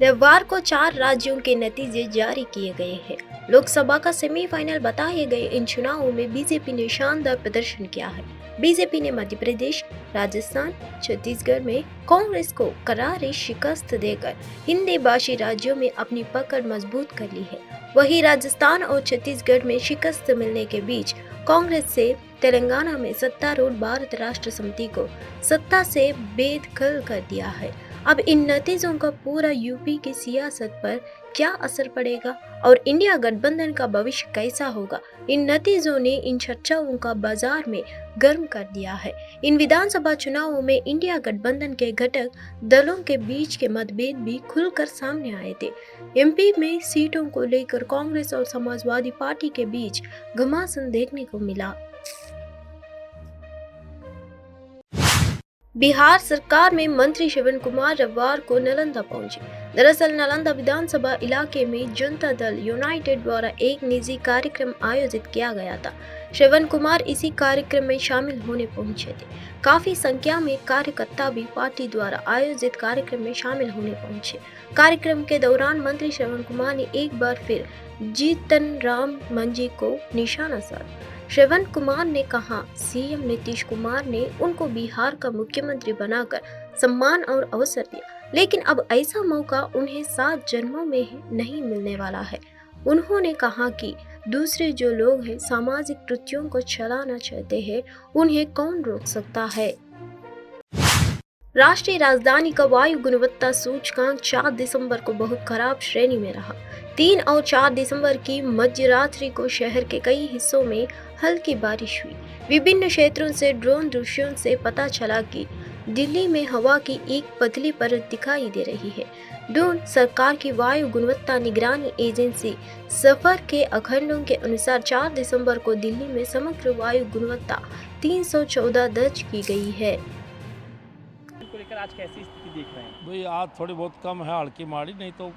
रविवार को 4 राज्यों के नतीजे जारी किए गए हैं। लोकसभा का सेमीफाइनल बताए गए इन चुनावों में बीजेपी ने शानदार प्रदर्शन किया है। बीजेपी ने मध्य प्रदेश, राजस्थान, छत्तीसगढ़ में कांग्रेस को करारी शिकस्त देकर हिंदी भाषी राज्यों में अपनी पकड़ मजबूत कर ली है। वहीं राजस्थान और छत्तीसगढ़ में शिकस्त मिलने के बीच कांग्रेस से तेलंगाना में सत्तारूढ़ भारत राष्ट्र समिति को सत्ता से बेदखल कर दिया है। अब इन नतीजों का पूरा यूपी की सियासत पर क्या असर पड़ेगा और इंडिया गठबंधन का भविष्य कैसा होगा? इन नतीजों ने इन चर्चाओं का बाजार में गर्म कर दिया है। इन विधानसभा चुनावों में इंडिया गठबंधन के घटक दलों के बीच के मतभेद भी खुलकर सामने आए थे। एमपी में सीटों को लेकर कांग्रेस और समाजवादी पार्टी के बीच घमासान देखने को मिला। बिहार सरकार में मंत्री श्रवण कुमार रविवार को नालंदा पहुंचे। दरअसल नालंदा विधानसभा इलाके में जनता दल यूनाइटेड द्वारा एक निजी कार्यक्रम आयोजित किया गया था। श्रवण कुमार इसी कार्यक्रम में शामिल होने पहुंचे थे। काफी संख्या में कार्यकर्ता भी पार्टी द्वारा आयोजित कार्यक्रम में शामिल होने पहुंचे। कार्यक्रम के दौरान मंत्री श्रवण कुमार ने एक बार फिर जीतन राम मांझी को निशाना साधा। श्रवण कुमार ने कहा, सीएम नीतीश कुमार ने उनको बिहार का मुख्यमंत्री बनाकर सम्मान और अवसर दिया, लेकिन अब ऐसा मौका उन्हें 7 जन्मों में नहीं मिलने वाला है। उन्होंने कहा कि दूसरे जो लोग हैं सामाजिक कृत्यों को चलाना चाहते हैं, उन्हें कौन रोक सकता है। राष्ट्रीय राजधानी का वायु गुणवत्ता सूचकांक 4 दिसंबर को बहुत खराब श्रेणी में रहा। 3 और 4 दिसंबर की मध्यरात्रि को शहर के कई हिस्सों में हल्की बारिश हुई। विभिन्न क्षेत्रों से ड्रोन दृश्यों से पता चला कि दिल्ली में हवा की एक पतली परत दिखाई दे रही है। ड्रोन सरकार की वायु गुणवत्ता निगरानी एजेंसी सफर के आंकड़ों के अनुसार 4 दिसंबर को दिल्ली में समग्र वायु गुणवत्ता 314 दर्ज की गई है। को लेकर आज कैसी स्थिति देख रहे हैं? भाई आज थोड़ी बहुत कम है, हल्की माड़ी, नहीं तो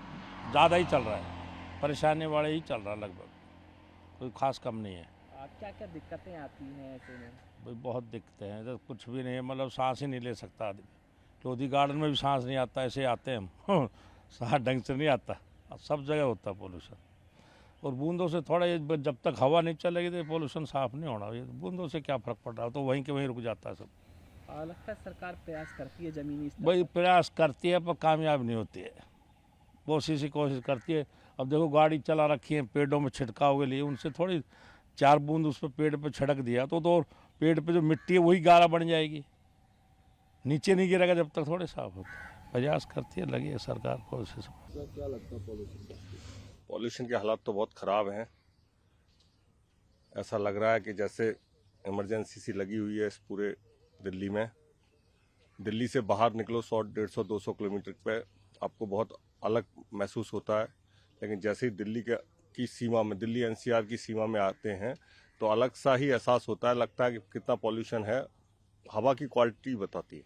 ज़्यादा ही चल रहा है। परेशानी वाले ही चल रहा है, लगभग कोई खास कम नहीं है। क्या क्या दिक्कतें आती हैं ऐसे में? भाई बहुत दिक्कतें हैं, तो कुछ भी नहीं है, मतलब सांस ही नहीं ले सकता आदमी। लोधी गार्डन में भी सांस नहीं आता, ऐसे आते हैं हम सांस ढंग से नहीं आता। सब जगह होता है पोल्यूशन, और बूंदों से थोड़ा ये जब तक हवा नहीं चलेगी तो पोल्यूशन साफ नहीं होना। ये बूंदों से क्या फ़र्क पड़ रहा है, तो वहीं के वहीं रुक जाता है सब। लगता है सरकार प्रयास करती है जमीनी स्तर भाई प्रयास करती है पर कामयाब नहीं होती है। बहुत सी कोशिश करती है। अब देखो गाड़ी चला रखी है पेड़ों में छिड़काव के लिए, उनसे थोड़ी 4 बूंद उस पर पेड़ पे छिड़क दिया तो पेड़ पे जो मिट्टी है वही गारा बन जाएगी, नीचे नहीं गिरेगा जब तक थोड़े साफ होता है। प्रयास करती है, लगी है सरकार कोशिश। क्या लगता है पॉल्यूशन के हालात तो बहुत ख़राब हैं। ऐसा लग रहा है कि जैसे इमरजेंसी सी लगी हुई है इस पूरे दिल्ली में। दिल्ली से बाहर निकलो 100, 150, 200 किलोमीटर पे आपको बहुत अलग महसूस होता है, लेकिन जैसे ही दिल्ली की सीमा में, दिल्ली एनसीआर की सीमा में आते हैं तो अलग सा ही एहसास होता है। लगता है कि कितना पॉल्यूशन है, हवा की क्वालिटी बताती है।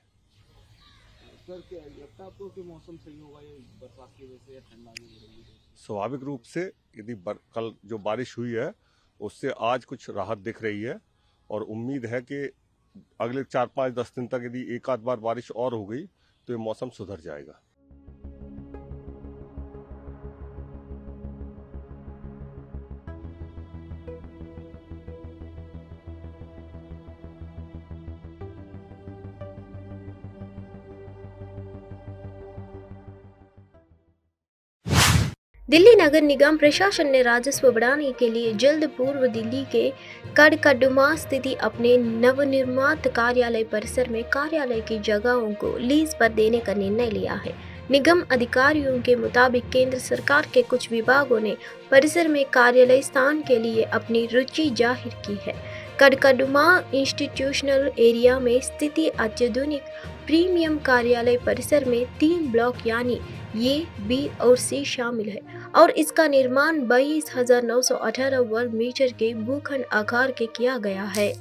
सर क्या लगता है आपको कि मौसम सही होगा ये बरसात की वजह से या ठंडा की वजह से? स्वाभाविक रूप से यदि कल जो बारिश हुई है उससे आज कुछ राहत दिख रही है, और उम्मीद है कि अगले 4-5-10 दिन तक यदि एक आध बार बारिश और हो गई तो ये मौसम सुधर जाएगा। दिल्ली नगर निगम प्रशासन ने राजस्व बढ़ाने के लिए जल्द पूर्व दिल्ली के कड़कड़डुमा स्थित अपने नवनिर्मित कार्यालय परिसर में कार्यालय की जगहों को लीज पर देने का निर्णय लिया है। निगम अधिकारियों के मुताबिक केंद्र सरकार के कुछ विभागों ने परिसर में कार्यालय स्थान के लिए अपनी रुचि जाहिर की है। कड़कड़डुमा इंस्टीट्यूशनल एरिया में स्थित अत्याधुनिक प्रीमियम कार्यालय परिसर में 3 ब्लॉक यानी ए, बी और सी शामिल है, और इसका निर्माण 22,918 वर्ग मीटर के भूखंड आकार के किया गया है।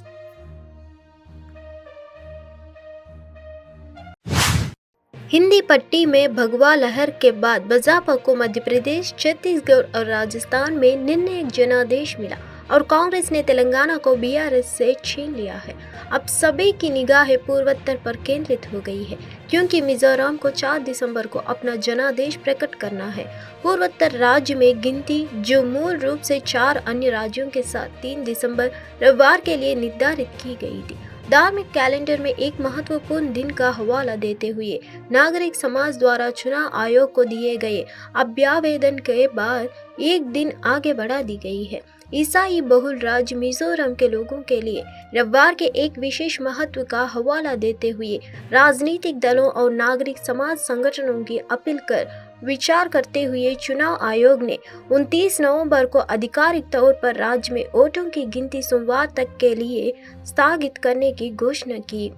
हिंदी पट्टी में भगवा लहर के बाद भाजपा को मध्य प्रदेश, छत्तीसगढ़ और राजस्थान में निर्णायक जनादेश मिला। और कांग्रेस ने तेलंगाना को बीआरएस से छीन लिया है। अब सभी की निगाहें पूर्वोत्तर पर केंद्रित हो गई है, क्योंकि मिजोरम को 4 दिसंबर को अपना जनादेश प्रकट करना है। पूर्वोत्तर राज्य में गिनती, जो मूल रूप से 4 अन्य राज्यों के साथ 3 दिसंबर रविवार के लिए निर्धारित की गई थी, धार्मिक कैलेंडर में एक महत्वपूर्ण दिन का हवाला देते हुए नागरिक समाज द्वारा चुनाव आयोग को दिए गए अभ्यावेदन के बाद एक दिन आगे बढ़ा दी गई है। ईसाई बहुल राज्य मिजोरम के लोगों के लिए रविवार के एक विशेष महत्व का हवाला देते हुए राजनीतिक दलों और नागरिक समाज संगठनों की अपील कर विचार करते हुए चुनाव आयोग ने 29 नवंबर को आधिकारिक तौर पर राज्य में वोटों की गिनती सोमवार तक के लिए स्थगित करने की घोषणा की।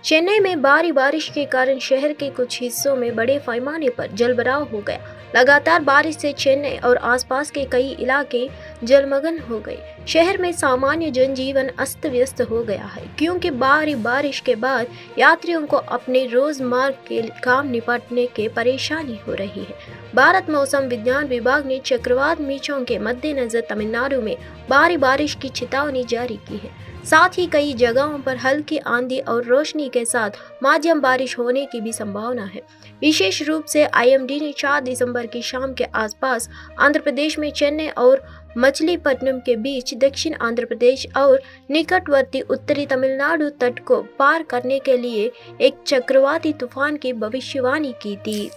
चेन्नई में भारी बारिश के कारण शहर के कुछ हिस्सों में बड़े पैमाने पर जलभराव हो गया। लगातार बारिश से चेन्नई और आसपास के कई इलाके जलमग्न हो गए। शहर में सामान्य जनजीवन अस्त व्यस्त हो गया है, क्योंकि भारी बारिश के बाद यात्रियों को अपने रोजमर्रा के काम निपटने के परेशानी हो रही है। भारत मौसम विज्ञान विभाग ने चक्रवात मीचों के मद्देनजर तमिलनाडु में भारी बारिश की चेतावनी जारी की है। साथ ही कई जगहों पर हल्की आंधी और रोशनी के साथ मध्यम बारिश होने की भी संभावना है। विशेष रूप से आईएमडी ने 4 दिसंबर की शाम के आसपास आंध्र प्रदेश में चेन्नई और मछलीपट्टनम के बीच दक्षिण आंध्र प्रदेश और निकटवर्ती उत्तरी तमिलनाडु तट को पार करने के लिए एक चक्रवाती तूफान की भविष्यवाणी की थी।